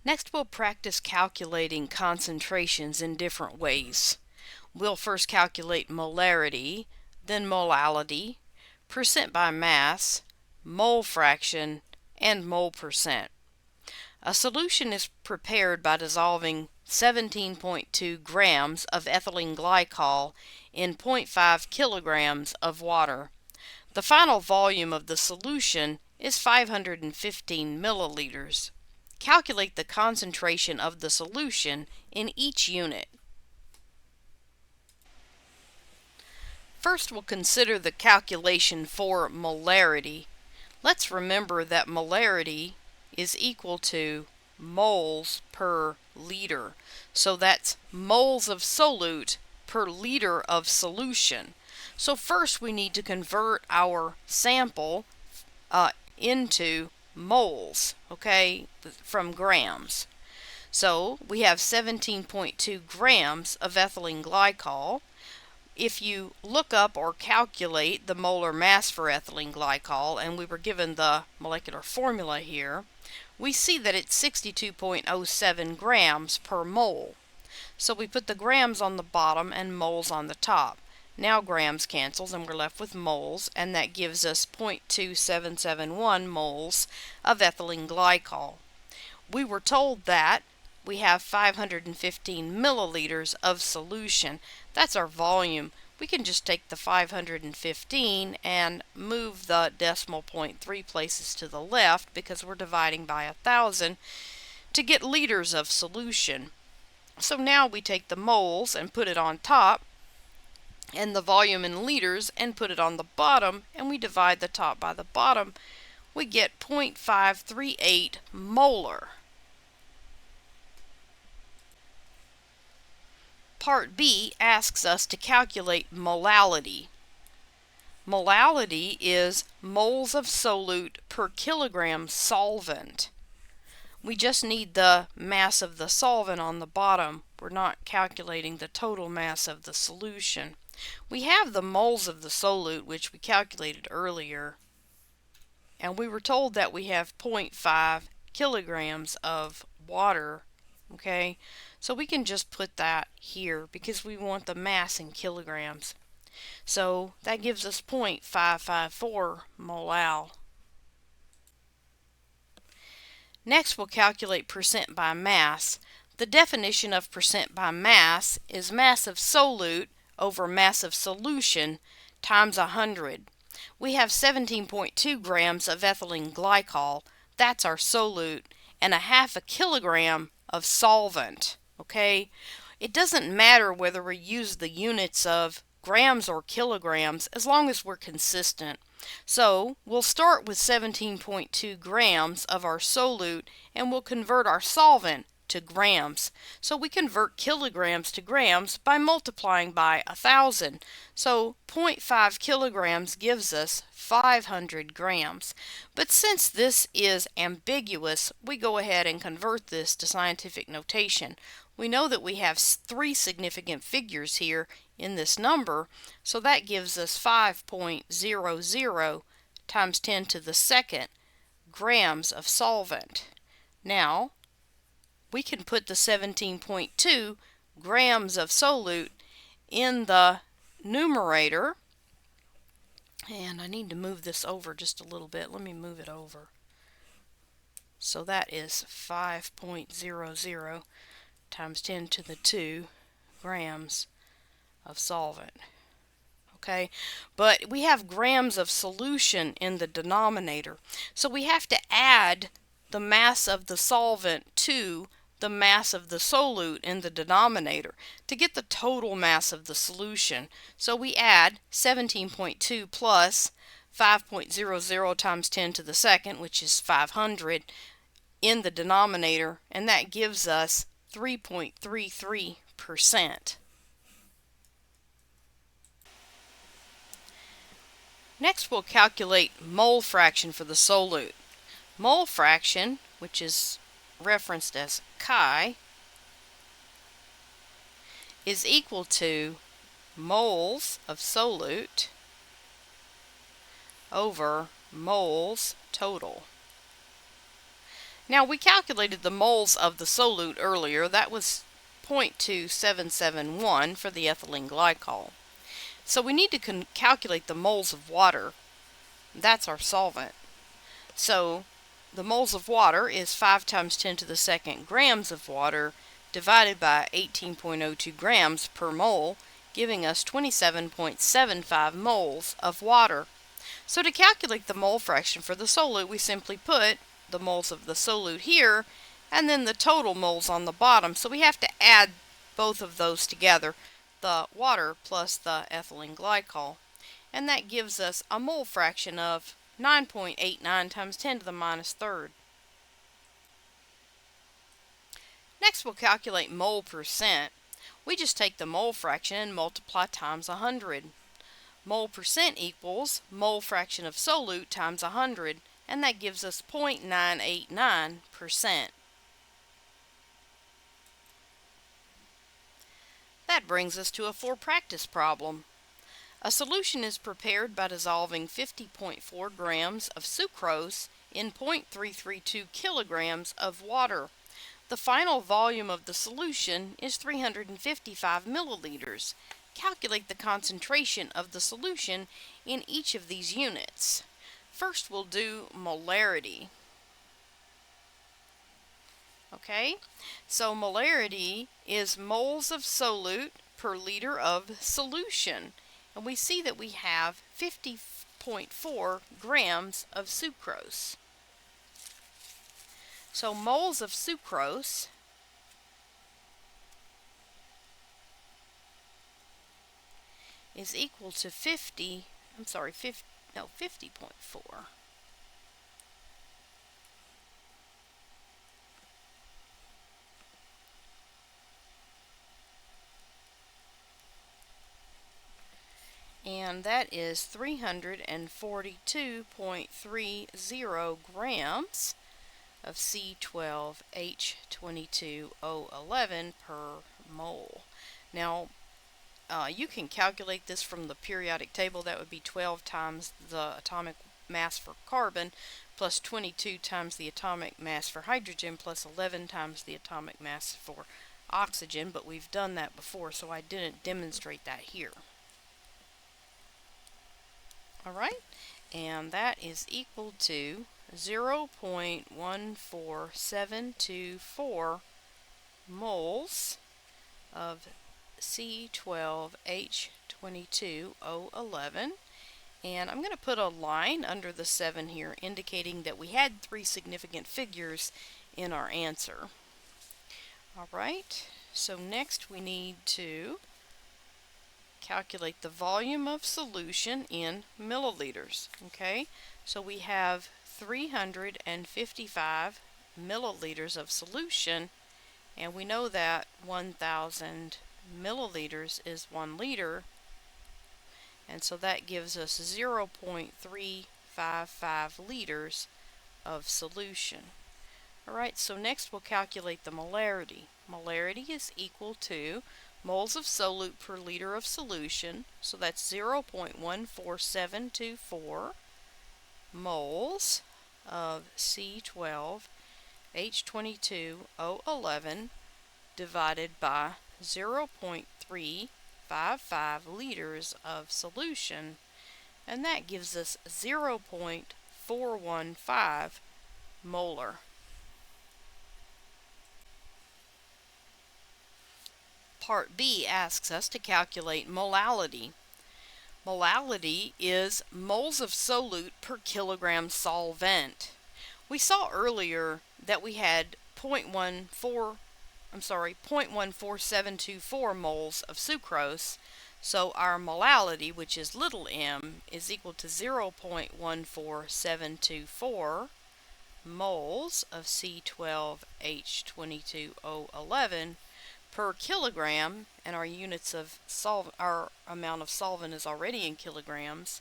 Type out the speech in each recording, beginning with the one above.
Next, we'll practice calculating concentrations in different ways. We'll first calculate molarity, then molality, percent by mass, mole fraction, and mole percent. A solution is prepared by dissolving 17.2 grams of ethylene glycol in 0.5 kilograms of water. The final volume of the solution is 515 milliliters. Calculate the concentration of the solution in each unit. First, we'll consider the calculation for molarity. Let's remember that molarity is equal to moles per liter. So that's moles of solute per liter of solution. So first we need to convert our sample into moles, okay, from grams. So we have 17.2 grams of ethylene glycol. If you look up or calculate the molar mass for ethylene glycol, and we were given the molecular formula here, we see that it's 62.07 grams per mole. So we put the grams on the bottom and moles on the top. Now grams cancels and we're left with moles, and that gives us 0.2771 moles of ethylene glycol. We were told that we have 515 milliliters of solution. That's our volume. We can just take the 515 and move the decimal point 3 places to the left because we're dividing by 1,000 to get liters of solution. So now we take the moles and put it on top, and the volume in liters and put it on the bottom, and we divide the top by the bottom. We get 0.538 molar. Part B asks us to calculate molality. Molality is moles of solute per kilogram solvent. We just need the mass of the solvent on the bottom. We're not calculating the total mass of the solution. We have the moles of the solute, which we calculated earlier, and we were told that we have 0.5 kilograms of water. Okay, so we can just put that here because we want the mass in kilograms. So that gives us 0.554 molal. Next, we'll calculate percent by mass. The definition of percent by mass is mass of solute over mass of solution times 100. We have 17.2 grams of ethylene glycol, that's our solute, and 1/2 kilogram of solvent. Okay, it doesn't matter whether we use the units of grams or kilograms as long as we're consistent. So we'll start with 17.2 grams of our solute, and we'll convert our solvent to grams. So we convert kilograms to grams by multiplying by 1,000. So 0.5 kilograms gives us 500 grams. But since this is ambiguous, we go ahead and convert this to scientific notation. We know that we have 3 significant figures here in this number, so that gives us 5.00 times 10 to the second grams of solvent. Now, we can put the 17.2 grams of solute in the numerator, and I need to move this over just a little bit. Let me move it over. So that is 5.00 times 10 to the 2 grams of solvent. Okay, but we have grams of solution in the denominator, so we have to add the mass of the solvent to the mass of the solute in the denominator to get the total mass of the solution. So we add 17.2 plus 5.00 times 10 to the second, which is 500, in the denominator, and that gives us 3.33%. Next, we'll calculate mole fraction for the solute. Mole fraction, which is referenced as chi, is equal to moles of solute over moles total. Now we calculated the moles of the solute earlier. That was 0.2771 for the ethylene glycol. So we need to calculate the moles of water. That's our solvent. So the moles of water is 5 times 10 to the second grams of water divided by 18.02 grams per mole, giving us 27.75 moles of water. So to calculate the mole fraction for the solute, we simply put the moles of the solute here and then the total moles on the bottom. So we have to add both of those together, the water plus the ethylene glycol. And that gives us a mole fraction of 9.89 times 10 to the minus third. Next we'll calculate mole percent. We just take the mole fraction and multiply times 100. Mole percent equals mole fraction of solute times 100, and that gives us 0.989%. That brings us to a for practice problem. A solution is prepared by dissolving 50.4 grams of sucrose in 0.332 kilograms of water. The final volume of the solution is 355 milliliters. Calculate the concentration of the solution in each of these units. First we'll do molarity. Okay, so molarity is moles of solute per liter of solution. And we see that we have 50.4 grams of sucrose. So moles of sucrose is equal to 50.4. And that is 342.30 grams of C12H22O11 per mole. Now, you can calculate this from the periodic table. That would be 12 times the atomic mass for carbon plus 22 times the atomic mass for hydrogen plus 11 times the atomic mass for oxygen, but we've done that before, so I didn't demonstrate that here. Alright, and that is equal to 0.14724 moles of C12H22O11. And I'm going to put a line under the 7 here indicating that we had 3 significant figures in our answer. Alright, so next we need to calculate the volume of solution in milliliters. Okay, so we have 355 milliliters of solution, and we know that 1,000 milliliters is 1 liter, and so that gives us 0.355 liters of solution. Alright, so next we'll calculate the molarity. Molarity is equal to moles of solute per liter of solution, so that's 0.14724 moles of C12H22O11 divided by 0.355 liters of solution, and that gives us 0.415 molar. Part B asks us to calculate molality. Molality is moles of solute per kilogram solvent. We saw earlier that we had 0.14724 moles of sucrose, so our molality, which is little m, is equal to 0.14724 moles of C12H22O11 per kilogram, and our units of our amount of solvent is already in kilograms,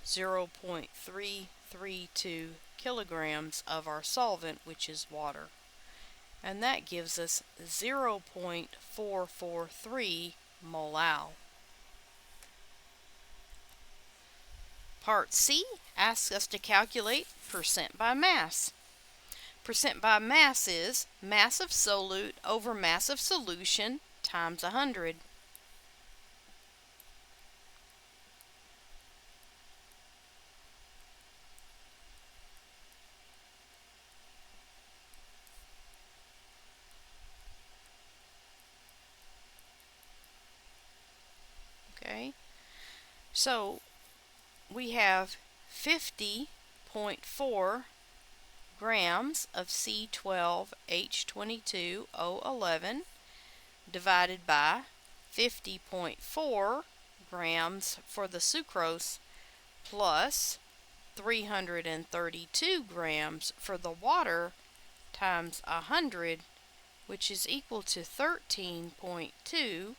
0.332 kilograms of our solvent, which is water. And that gives us 0.443 molal. Part C asks us to calculate percent by mass. Percent by mass is mass of solute over mass of solution times 100. Okay, so we have 50.4 grams of C12H22O11 divided by 50.4 grams for the sucrose plus 332 grams for the water times 100, which is equal to 13.2%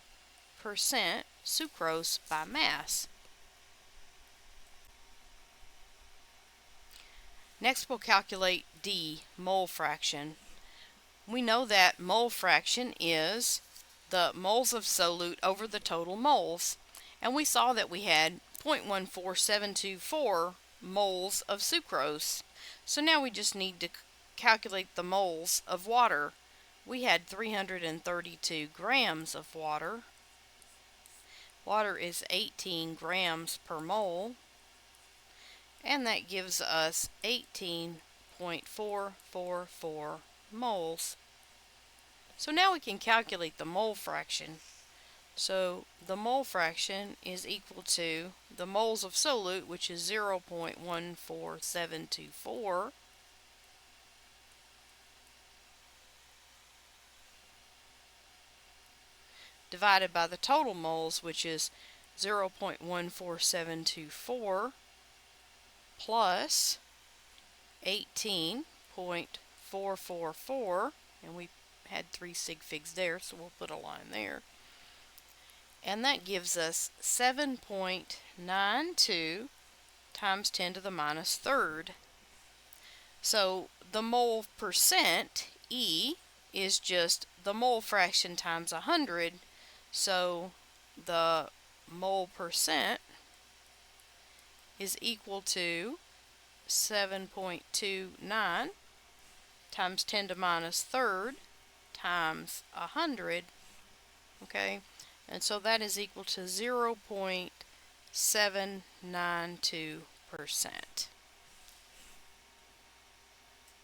sucrose by mass. Next we'll calculate D, mole fraction. We know that mole fraction is the moles of solute over the total moles. And we saw that we had 0.14724 moles of sucrose. So now we just need to calculate the moles of water. We had 332 grams of water. Water is 18 grams per mole. And that gives us 18.444 moles. So now we can calculate the mole fraction. So the mole fraction is equal to the moles of solute, which is 0.14724, divided by the total moles, which is 0.14724, plus 18.444, and we had 3 sig figs there, so we'll put a line there. And that gives us 7.92 times 10 to the minus third. So the mole percent, E, is just the mole fraction times 100. So the mole percent is equal to 7.29 times 10 to minus third times 100. Okay, and so that is equal to 0.792%.